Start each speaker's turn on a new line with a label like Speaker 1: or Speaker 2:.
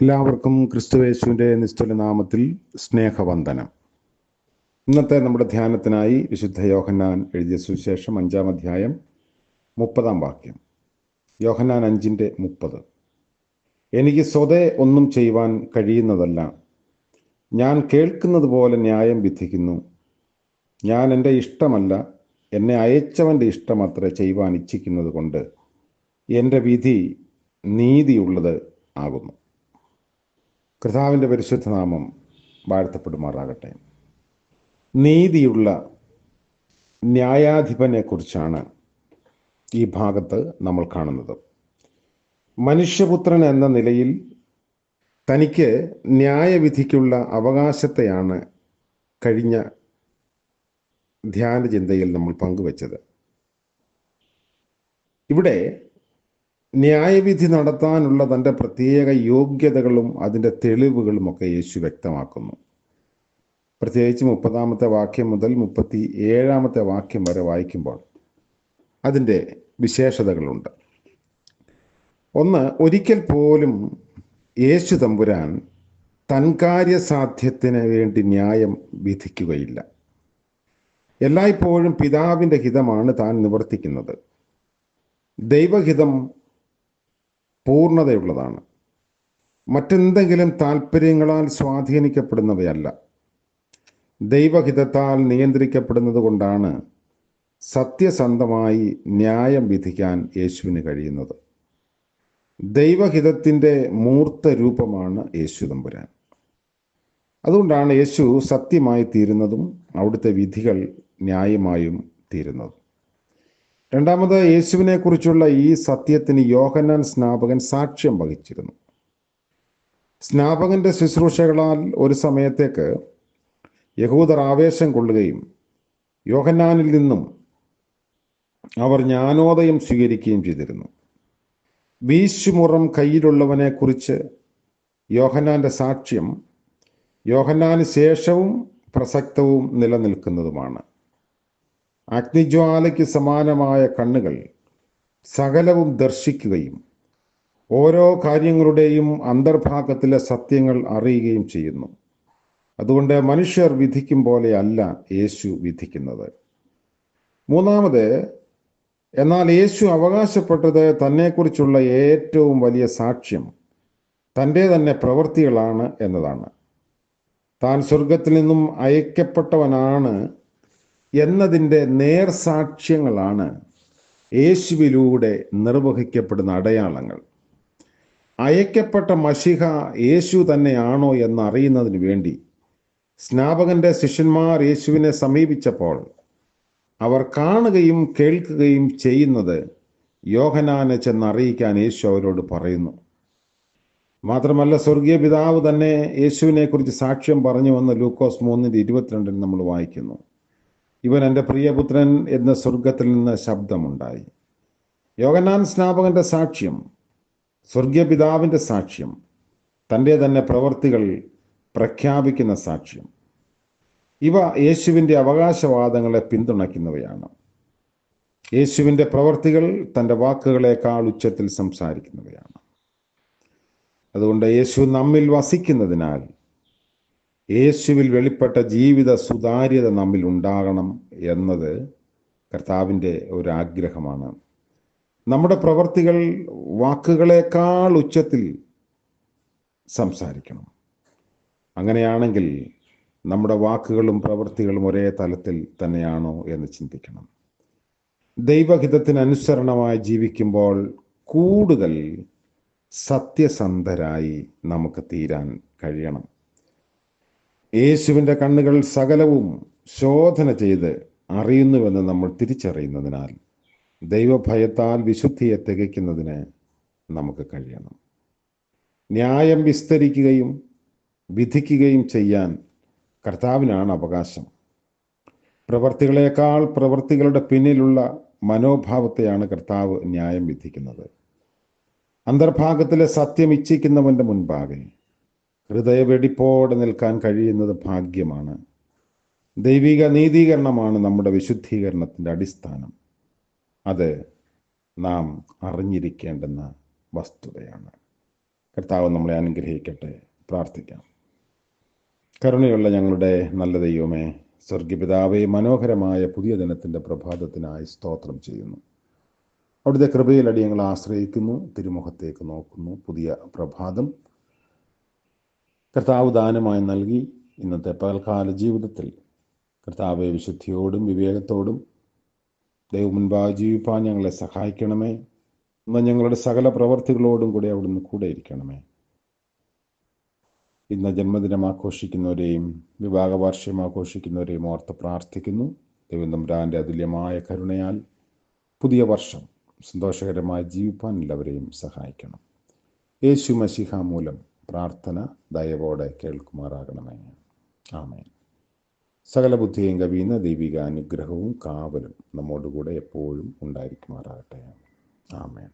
Speaker 1: എല്ലാവർക്കും ക്രിസ്തുയേശുവിൻ്റെ നിസ്തുല നാമത്തിൽ സ്നേഹവന്ദനം. ഇന്നത്തെ നമ്മുടെ ധ്യാനത്തിനായി വിശുദ്ധ യോഹന്നാൻ എഴുതിയ സുവിശേഷം 5-ാം അധ്യായം 30-ാം വാക്യം. യോഹന്നാൻ 5:30. എനിക്ക് സ്വതേ ഒന്നും ചെയ്യുവാൻ കഴിയുന്നതല്ല, ഞാൻ കേൾക്കുന്നത് പോലെ ന്യായം വിധിക്കുന്നു. ഞാൻ എൻ്റെ ഇഷ്ടമല്ല, എന്നെ അയച്ചവൻ്റെ ഇഷ്ടമത്രേ ചെയ്യുവാൻ ഇച്ഛിക്കുന്നത് കൊണ്ട് എൻ്റെ വിധി നീതിയുള്ളത് ആകുന്നു. കർത്താവിൻ്റെ പരിശുദ്ധ നാമം വാഴ്ത്തപ്പെടുമാറാകട്ടെ. നീതിയുള്ള ന്യായാധിപനെ കുറിച്ചാണ് ഈ ഭാഗത്ത് നമ്മൾ കാണുന്നത്. മനുഷ്യപുത്രൻ എന്ന നിലയിൽ തനിക്ക് ന്യായവിധിക്കുള്ള അവകാശത്തെയാണ് കഴിഞ്ഞ ധ്യാനചിന്തയിൽ നമ്മൾ പങ്കുവച്ചത്. ഇവിടെ ന്യായവിധി നടത്താനുള്ള തൻ്റെ പ്രത്യേക യോഗ്യതകളും അതിൻ്റെ തെളിവുകളുമൊക്കെ യേശു വ്യക്തമാക്കുന്നു. പ്രത്യേകിച്ച് 30-ാമത്തെ വാക്യം മുതൽ 37-ാമത്തെ വാക്യം വരെ വായിക്കുമ്പോൾ അതിൻ്റെ വിശേഷതകളുണ്ട്. ഒന്ന്, ഒരിക്കൽ പോലും യേശു തമ്പുരാൻ തൻകാര്യസാധ്യത്തിന് വേണ്ടി ന്യായം വിധിക്കുകയില്ല. എല്ലായ്പ്പോഴും പിതാവിൻ്റെ ഹിതമാണ് താൻ നിവർത്തിക്കുന്നത്. ദൈവഹിതം പൂർണ്ണതയുള്ളതാണ്. മറ്റെന്തെങ്കിലും താല്പര്യങ്ങളാൽ സ്വാധീനിക്കപ്പെടുന്നവയല്ല. ദൈവഹിതത്താൽ നിയന്ത്രിക്കപ്പെടുന്നത് കൊണ്ടാണ് സത്യസന്ധമായി ന്യായം വിധിക്കാൻ യേശുവിന് കഴിയുന്നത്. ദൈവഹിതത്തിൻ്റെ മൂർത്ത രൂപമാണ് യേശു തമ്പുരാൻ. അതുകൊണ്ടാണ് യേശു സത്യമായി തീരുന്നതും അവിടുത്തെ വിധികൾ ന്യായമായും തീരുന്നതും. രണ്ടാമത്, യേശുവിനെ കുറിച്ചുള്ള ഈ സത്യത്തിന് യോഹന്നാൻ സ്നാപകൻ സാക്ഷ്യം വഹിച്ചിരുന്നു. സ്നാപകന്റെ ശുശ്രൂഷകളാൽ ഒരു സമയത്തേക്ക് യഹൂദർ ആവേശം കൊള്ളുകയും യോഹന്നാനിൽ നിന്നും അവർ ജ്ഞാനോദയം സ്വീകരിക്കുകയും ചെയ്തിരുന്നു. വീശുമുറം കയ്യിലുള്ളവനെ കുറിച്ച് യോഹന്നാന്റെ സാക്ഷ്യം യോഹന്നാന് ശേഷവും പ്രസക്തവും നിലനിൽക്കുന്നതുമാണ്. അഗ്നിജ്വാലയ്ക്ക് സമാനമായ കണ്ണുകൾ സകലവും ദർശിക്കുകയും ഓരോ കാര്യങ്ങളുടെയും അന്തർഭാഗത്തിലെ സത്യങ്ങൾ അറിയുകയും ചെയ്യുന്നു. അതുകൊണ്ട് മനുഷ്യർ വിധിക്കും പോലെയല്ല യേശു വിധിക്കുന്നത്. മൂന്നാമത്, എന്നാൽ യേശു അവകാശപ്പെട്ടത് തന്നെക്കുറിച്ചുള്ള ഏറ്റവും വലിയ സാക്ഷ്യം തൻ്റെ തന്നെ പ്രവൃത്തികളാണ് എന്നതാണ്. താൻ സ്വർഗത്തിൽ നിന്നും അയക്കപ്പെട്ടവനാണ് എന്നതിൻ്റെ നേർസാക്ഷ്യങ്ങളാണ് യേശുവിലൂടെ നിർവഹിക്കപ്പെടുന്ന അടയാളങ്ങൾ. അയക്കപ്പെട്ട മശിഹ യേശു തന്നെയാണോ എന്നറിയുന്നതിന് വേണ്ടി സ്നാപകന്റെ ശിഷ്യന്മാർ യേശുവിനെ സമീപിച്ചപ്പോൾ അവർ കാണുകയും കേൾക്കുകയും ചെയ്യുന്നത് യോഹന്നാനെ ചെന്നറിയിക്കാൻ യേശു അവരോട് പറയുന്നു. മാത്രമല്ല, സ്വർഗീയ പിതാവ് തന്നെ യേശുവിനെ കുറിച്ച് സാക്ഷ്യം പറഞ്ഞുവെന്ന് ലൂക്കോസ് 3:22 നമ്മൾ വായിക്കുന്നു. ഇവൻ എൻ്റെ പ്രിയപുത്രൻ എന്ന സ്വർഗത്തിൽ നിന്ന് ശബ്ദമുണ്ടായി. യോഹന്നാൻ സ്നാപകന്റെ സാക്ഷ്യം, സ്വർഗീയ പിതാവിൻ്റെ സാക്ഷ്യം, തൻ്റെ തന്നെ പ്രവർത്തികൾ പ്രഖ്യാപിക്കുന്ന സാക്ഷ്യം, ഇവ യേശുവിൻ്റെ അവകാശവാദങ്ങളെ പിന്തുണയ്ക്കുന്നവയാണ്. യേശുവിൻ്റെ പ്രവർത്തികൾ തൻ്റെ വാക്കുകളേക്കാൾ ഉച്ചത്തിൽ സംസാരിക്കുന്നവയാണ്. അതുകൊണ്ട് യേശു നമ്മിൽ വസിക്കുന്നതിനാൽ യേശുവിൽ വെളിപ്പെട്ട ജീവിത സുതാര്യത നമ്മിൽ ഉണ്ടാകണം എന്നത് കർത്താവിൻ്റെ ഒരു ആഗ്രഹമാണ്. നമ്മുടെ പ്രവർത്തികൾ വാക്കുകളേക്കാൾ ഉച്ചത്തിൽ സംസാരിക്കണം. അങ്ങനെയാണെങ്കിൽ നമ്മുടെ വാക്കുകളും പ്രവൃത്തികളും ഒരേ തലത്തിൽ തന്നെയാണോ എന്ന് ചിന്തിക്കണം. ദൈവഹിതത്തിനനുസരണമായി ജീവിക്കുമ്പോൾ കൂടുതൽ സത്യസന്ധരായി നമുക്ക് തീരാൻ കഴിയണം. യേശുവിൻ്റെ കണ്ണുകൾ സകലവും ശോധന ചെയ്ത് അറിയുന്നുവെന്ന് നമ്മൾ തിരിച്ചറിയുന്നതിനാൽ ദൈവഭയത്താൽ വിശുദ്ധിയെ തികയ്ക്കുന്നതിന് നമുക്ക് കഴിയണം. ന്യായം വിസ്തരിക്കുകയും വിധിക്കുകയും ചെയ്യാൻ കർത്താവിനാണ് അവകാശം. പ്രവർത്തികളേക്കാൾ പ്രവർത്തികളുടെ പിന്നിലുള്ള മനോഭാവത്തെയാണ് കർത്താവ് ന്യായം വിധിക്കുന്നത്. അന്തർഭാഗത്തിലെ സത്യം ഇച്ഛിക്കുന്നവൻ്റെ മുൻപാകെ ഹൃദയവെടിപ്പോടെ നിൽക്കാൻ കഴിയുന്നത് ഭാഗ്യമാണ്. ദൈവിക നീതീകരണമാണ് നമ്മുടെ വിശുദ്ധീകരണത്തിൻ്റെ അടിസ്ഥാനം. അത് നാം അറിഞ്ഞിരിക്കേണ്ടുന്ന വസ്തുതയാണ്. കർത്താവ് നമ്മളെ അനുഗ്രഹിക്കട്ടെ. പ്രാർത്ഥിക്കാം. കരുണയുള്ള ഞങ്ങളുടെ നല്ല ദൈവമേ, സ്വർഗപിതാവേ, മനോഹരമായ പുതിയ ദിനത്തിൻ്റെ പ്രഭാതത്തിനായി സ്തോത്രം ചെയ്യുന്നു. അവിടുത്തെ കൃപയിൽ അടിയങ്ങൾ ആശ്രയിക്കുന്നു, തിരുമുഖത്തേക്ക് നോക്കുന്നു. പുതിയ പ്രഭാതം കർത്താവ് ദാനമായി നൽകി. ഇന്നത്തെ പകൽക്കാല ജീവിതത്തിൽ കർത്താവെ വിശുദ്ധിയോടും വിവേകത്തോടും ദൈവം മുൻപാകെ ജീവിപ്പാൻ ഞങ്ങളെ സഹായിക്കണമേ. ഇന്ന് ഞങ്ങളുടെ സകല പ്രവർത്തികളോടും കൂടെ അവിടുന്ന് കൂടെ ഇരിക്കണമേ. ഇന്ന് ജന്മദിനം ആഘോഷിക്കുന്നവരെയും വിവാഹ വാർഷികം ആഘോഷിക്കുന്നവരെയും ഓർത്ത് പ്രാർത്ഥിക്കുന്നു. ദൈവം തമ്പുരാന്റെ അതുല്യമായ കരുണയാൽ പുതിയ വർഷം സന്തോഷകരമായി ജീവിപ്പാൻ എല്ലാവരെയും സഹായിക്കണം. യേശു മശിഹ മൂലം പ്രാർത്ഥന ദയവോടെ കേൾക്കുമാറാകണമേ. ആമേൻ. സകല ബുദ്ധിയും കവിയുന്ന ദൈവിക അനുഗ്രഹവും കാവലും നമ്മോടുകൂടെ എപ്പോഴും ഉണ്ടായിരിക്കുമാറാകട്ടെ. ആമേൻ.